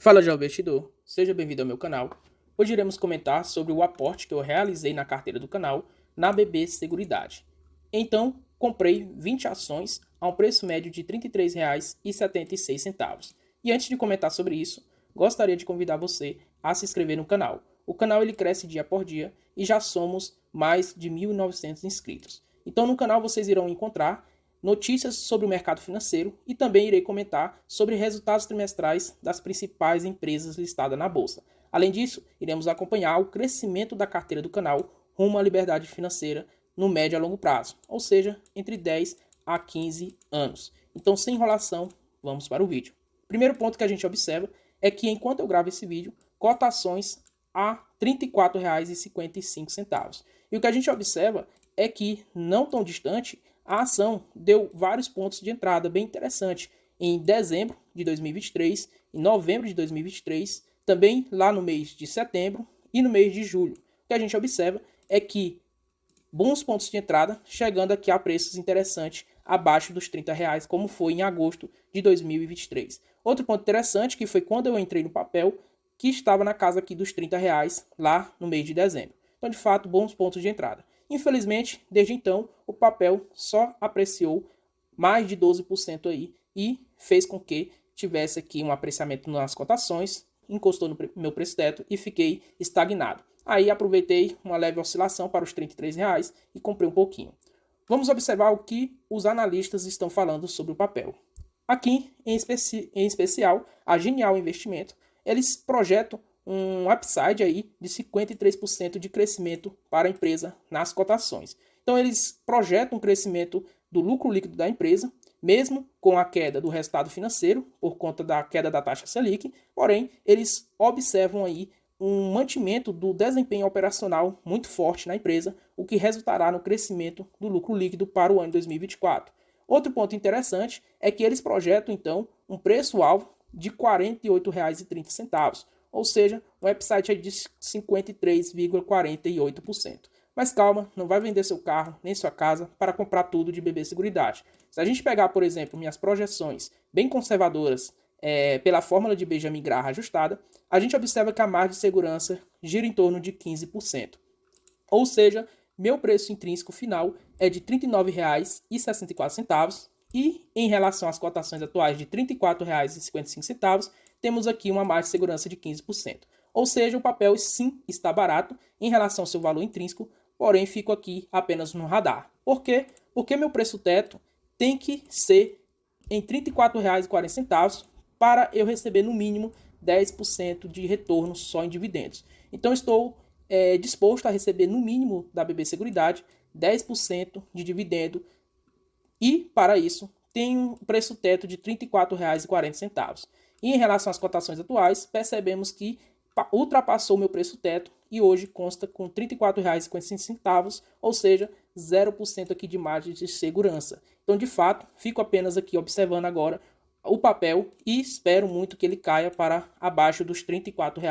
Fala, jovem investidor, seja bem-vindo ao meu canal. Hoje iremos comentar sobre o aporte que eu realizei na carteira do canal na BB Seguridade. Então, comprei 20 ações a um preço médio de R$ 33,76. E antes de comentar sobre isso, gostaria de convidar você a se inscrever no canal. O canal ele cresce dia por dia e já somos mais de 1.900 inscritos. Então, no canal vocês irão encontrar notícias sobre o mercado financeiro e também irei comentar sobre resultados trimestrais das principais empresas listadas na bolsa. Além disso, iremos acompanhar o crescimento da carteira do canal rumo à liberdade financeira no médio a longo prazo, ou seja, entre 10 a 15 anos. Então, sem enrolação, vamos para o vídeo. Primeiro ponto que a gente observa é que enquanto eu gravo esse vídeo, cotações a R$ 34,55. E o que a gente observa é que, não tão distante, a ação deu vários pontos de entrada bem interessante em dezembro de 2023, em novembro de 2023, também lá no mês de setembro e no mês de julho. O que a gente observa é que bons pontos de entrada, chegando aqui a preços interessantes abaixo dos R$ 30, como foi em agosto de 2023. Outro ponto interessante que foi quando eu entrei no papel, que estava na casa aqui dos R$ 30 lá no mês de dezembro. Então, de fato, bons pontos de entrada. Infelizmente, desde então, o papel só apreciou mais de 12% aí e fez com que tivesse aqui um apreciamento nas cotações, encostou no meu preço teto e fiquei estagnado. Aí aproveitei uma leve oscilação para os R$ 33 e comprei um pouquinho. Vamos observar o que os analistas estão falando sobre o papel. Aqui, em especial, a Genial Investimento, eles projetam um upside aí de 53% de crescimento para a empresa nas cotações. Então eles projetam um crescimento do lucro líquido da empresa, mesmo com a queda do resultado financeiro por conta da queda da taxa Selic, porém eles observam aí um mantimento do desempenho operacional muito forte na empresa, o que resultará no crescimento do lucro líquido para o ano 2024. Outro ponto interessante é que eles projetam então um preço-alvo de R$ 48,30, ou seja, um upside de 53,48%. Mas calma, não vai vender seu carro nem sua casa para comprar tudo de BB Seguridade. Se a gente pegar, por exemplo, minhas projeções bem conservadoras pela fórmula de Benjamin Graham ajustada, a gente observa que a margem de segurança gira em torno de 15%. Ou seja, meu preço intrínseco final é de R$ 39,64 e em relação às cotações atuais de R$ 34,55, temos aqui uma margem de segurança de 15%. Ou seja, o papel sim está barato em relação ao seu valor intrínseco, porém fico aqui apenas no radar. Por quê? Porque meu preço teto tem que ser em R$ 34,40 para eu receber no mínimo 10% de retorno só em dividendos. Então estou disposto a receber no mínimo da BB Seguridade 10% de dividendo e para isso tem um preço teto de R$ 34,40. E em relação às cotações atuais, percebemos que ultrapassou o meu preço teto e hoje consta com R$ 34,55, ou seja, 0% aqui de margem de segurança. Então, de fato, fico apenas aqui observando agora o papel e espero muito que ele caia para abaixo dos R$ 34,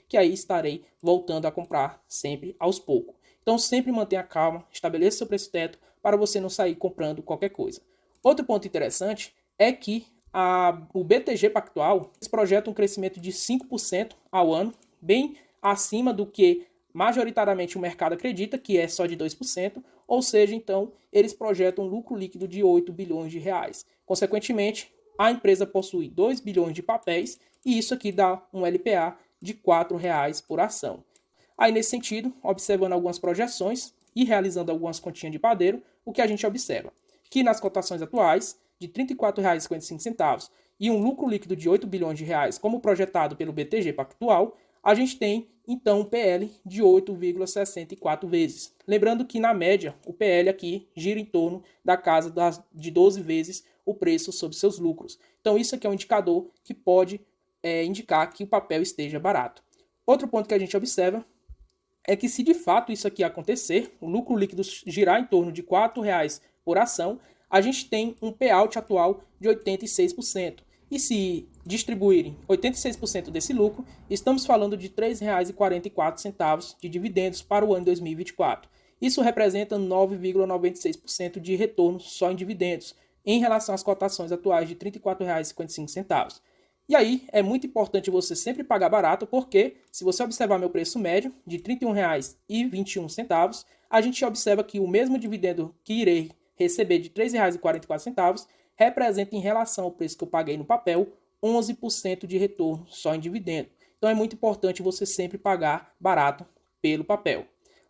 que aí estarei voltando a comprar sempre aos poucos. Então, sempre mantenha calma, estabeleça seu preço teto para você não sair comprando qualquer coisa. Outro ponto interessante é que o BTG Pactual projeta um crescimento de 5% ao ano, bem acima do que majoritariamente o mercado acredita, que é só de 2%, ou seja, então, eles projetam um lucro líquido de 8 bilhões de reais. Consequentemente, a empresa possui 2 bilhões de papéis e isso aqui dá um LPA de R$ 4,00 por ação. Aí, nesse sentido, observando algumas projeções e realizando algumas continhas de padeiro, o que a gente observa? Que nas cotações atuais, de R$ 34,55 e um lucro líquido de 8 bilhões de reais, como projetado pelo BTG Pactual, a gente tem, então, um PL de 8,64 vezes. Lembrando que, na média, o PL aqui gira em torno da casa de 12 vezes o preço sobre seus lucros. Então, isso aqui é um indicador que pode indicar que o papel esteja barato. Outro ponto que a gente observa é que, se de fato isso aqui acontecer, o lucro líquido girar em torno de R$ 4,00 por ação, a gente tem um payout atual de 86%. E se distribuírem 86% desse lucro, estamos falando de R$ 3,44 de dividendos para o ano 2024. Isso representa 9,96% de retorno só em dividendos, em relação às cotações atuais de R$ 34,55. E aí é muito importante você sempre pagar barato, porque se você observar meu preço médio de R$ 31,21, a gente observa que o mesmo dividendo que irei receber de R$ 3,44 representa, em relação ao preço que eu paguei no papel, 11% de retorno só em dividendo. Então é muito importante você sempre pagar barato pelo papel.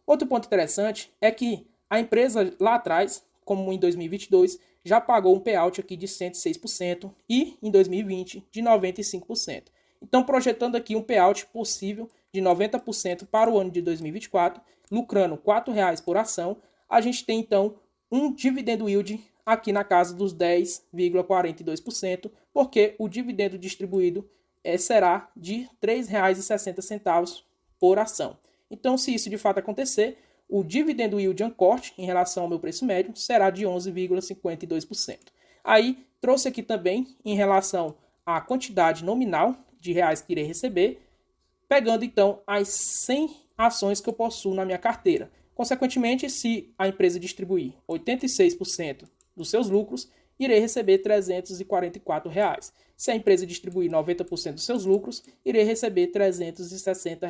Outro ponto interessante é que a empresa lá atrás, como em 2022, já pagou um payout aqui de 106% e em 2020 de 95%. Então, projetando aqui um payout possível de 90% para o ano de 2024, lucrando R$ 4,00 por ação, a gente tem então um dividendo yield aqui na casa dos 10,42%, porque o dividendo distribuído será de R$ 3,60 por ação. Então, se isso de fato acontecer, o dividendo yield uncorte em relação ao meu preço médio será de 11,52%. Aí, trouxe aqui também em relação à quantidade nominal de reais que irei receber, pegando então as 100 ações que eu possuo na minha carteira. Consequentemente, se a empresa distribuir 86% dos seus lucros, irei receber R$ 344. Se a empresa distribuir 90% dos seus lucros, irei receber R$ 360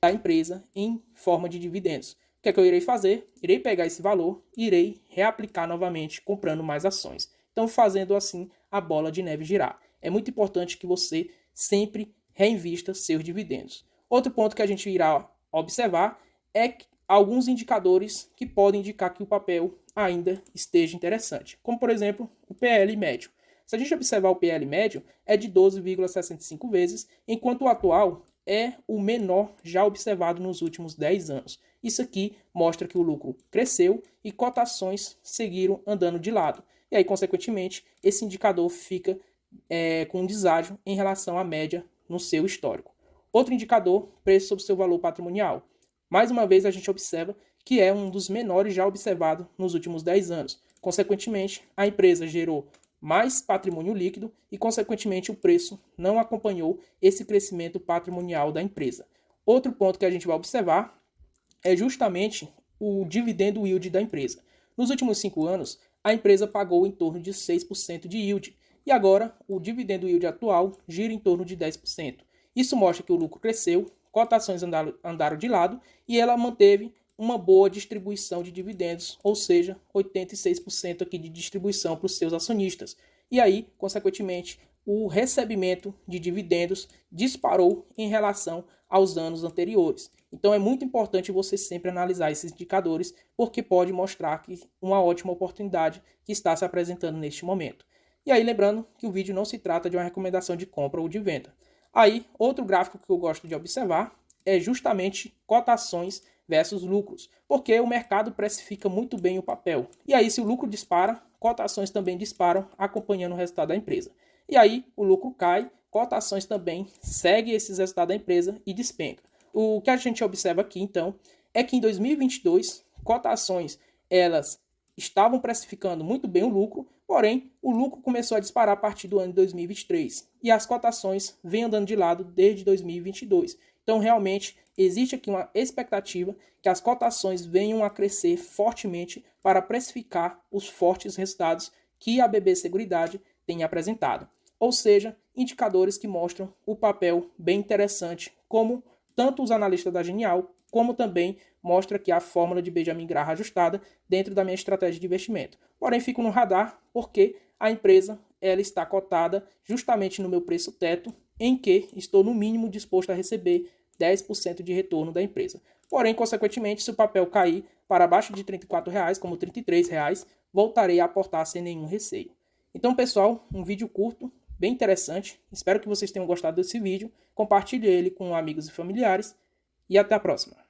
da empresa em forma de dividendos. O que é que eu irei fazer? Irei pegar esse valor e irei reaplicar novamente comprando mais ações. Então, fazendo assim a bola de neve girar. É muito importante que você sempre reinvista seus dividendos. Outro ponto que a gente irá observar é alguns indicadores que podem indicar que o papel ainda esteja interessante, como por exemplo o PL médio. Se a gente observar o PL médio, é de 12,65 vezes, enquanto o atual é o menor já observado nos últimos 10 anos. Isso aqui mostra que o lucro cresceu e cotações seguiram andando de lado. E aí, consequentemente, esse indicador fica com um deságio em relação à média no seu histórico. Outro indicador, preço sobre seu valor patrimonial. Mais uma vez, a gente observa que é um dos menores já observado nos últimos 10 anos. Consequentemente, a empresa gerou mais patrimônio líquido e, consequentemente, o preço não acompanhou esse crescimento patrimonial da empresa. Outro ponto que a gente vai observar é justamente o dividendo yield da empresa. Nos últimos 5 anos, a empresa pagou em torno de 6% de yield e agora o dividendo yield atual gira em torno de 10%. Isso mostra que o lucro cresceu, cotações andaram de lado e ela manteve uma boa distribuição de dividendos, ou seja, 86% aqui de distribuição para os seus acionistas. E aí, consequentemente, o recebimento de dividendos disparou em relação aos anos anteriores. Então é muito importante você sempre analisar esses indicadores, porque pode mostrar que uma ótima oportunidade que está se apresentando neste momento. E aí, lembrando que o vídeo não se trata de uma recomendação de compra ou de venda. Aí, outro gráfico que eu gosto de observar é justamente cotações versus lucros, porque o mercado precifica muito bem o papel. E aí, se o lucro dispara, cotações também disparam, acompanhando o resultado da empresa. E aí, o lucro cai, cotações também seguem esses resultados da empresa e despenca. O que a gente observa aqui, então, é que em 2022, cotações, elas estavam precificando muito bem o lucro, porém, o lucro começou a disparar a partir do ano de 2023. E as cotações vêm andando de lado desde 2022. Então, realmente, existe aqui uma expectativa que as cotações venham a crescer fortemente para precificar os fortes resultados que a BB Seguridade tem apresentado. Ou seja, indicadores que mostram o papel bem interessante, como tanto os analistas da Genial, como também mostra que a fórmula de Benjamin Graham ajustada dentro da minha estratégia de investimento. Porém, fico no radar porque a empresa ela está cotada justamente no meu preço teto, em que estou no mínimo disposto a receber 10% de retorno da empresa. Porém, consequentemente, se o papel cair para abaixo de R$ 34, como R$ 33, voltarei a aportar sem nenhum receio. Então, pessoal, um vídeo curto, bem interessante. Espero que vocês tenham gostado desse vídeo. Compartilhe ele com amigos e familiares. E até a próxima.